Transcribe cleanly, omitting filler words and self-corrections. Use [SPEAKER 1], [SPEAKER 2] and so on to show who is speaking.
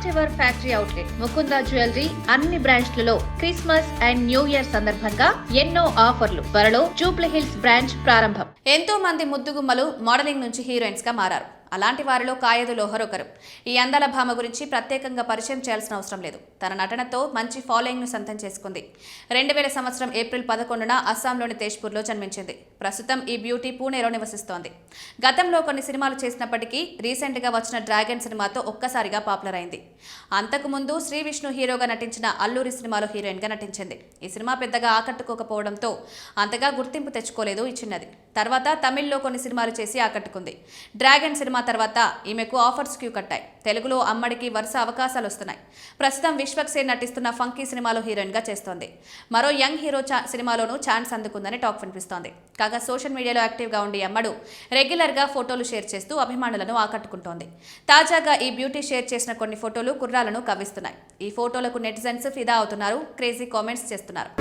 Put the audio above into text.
[SPEAKER 1] First ever factory outlet Mukunda jewellery అన్ని బ్రాంచ్లలో Christmas and new year సందర్భంగా ఎన్నో ఆఫర్లు. త్వరలో జూబ్లీ హిల్స్ బ్రాంచ్ ప్రారంభం.
[SPEAKER 2] ఎంతో మంది ముద్దుగుమ్మలు మోడలింగ్ నుంచి హీరోయిన్స్ గా మారారు. అలాంటి వారిలో కాయదు లోహర్ ఒకరు. ఈ అందాల భామ గురించి ప్రత్యేకంగా పరిచయం చేయాల్సిన అవసరం లేదు. తన నటనతో మంచి ఫాలోయింగ్ ను సొంతం చేసుకుంది. 2000 సంవత్సరం ఏప్రిల్ 11న అస్సాంలోని తేజ్పూర్లో జన్మించింది. ప్రస్తుతం ఈ బ్యూటీ పూణేలో నివసిస్తోంది. గతంలో కొన్ని సినిమాలు చేసినప్పటికీ రీసెంట్ గా వచ్చిన డ్రాగన్ సినిమాతో ఒక్కసారిగా పాపులర్ అయింది. అంతకుముందు శ్రీ విష్ణు హీరోగా నటించిన అల్లూరి సినిమాలో హీరోయిన్ గా నటించింది. ఈ సినిమా పెద్దగా ఆకట్టుకోకపోవడంతో అంతగా గుర్తింపు తెచ్చుకోలేదు ఈ చిన్నది. తర్వాత తమిళ్లో కొన్ని సినిమాలు చేసి ఆకట్టుకుంది. డ్రాగన్ సినిమా తర్వాత ఈమెకు ఆఫర్స్ క్యూ కట్టాయి. తెలుగులో అమ్మడికి వరుస అవకాశాలు వస్తున్నాయి. ప్రస్తుతం విశ్వక్ సేన్ నటిస్తున్న ఫంకీ సినిమాలో హీరోయిన్ గా చేస్తోంది. మరో యంగ్ హీరో సినిమాలోనూ ఛాన్స్ అందుకుందని టాక్ వినిపిస్తోంది. కాగా సోషల్ మీడియాలో యాక్టివ్ గా ఉండి అమ్మడు రెగ్యులర్ గా ఫోటోలు షేర్ చేస్తూ అభిమానులను ఆకట్టుకుంటోంది. తాజాగా ఈ బ్యూటీ షేర్ చేసిన కొన్ని ఫోటోలు కుర్రాలను కవ్విస్తున్నాయి. ఈ ఫోటోలకు నెటిజన్స్ ఫిదా అవుతున్నారు, క్రేజీ కామెంట్స్ చేస్తున్నారు.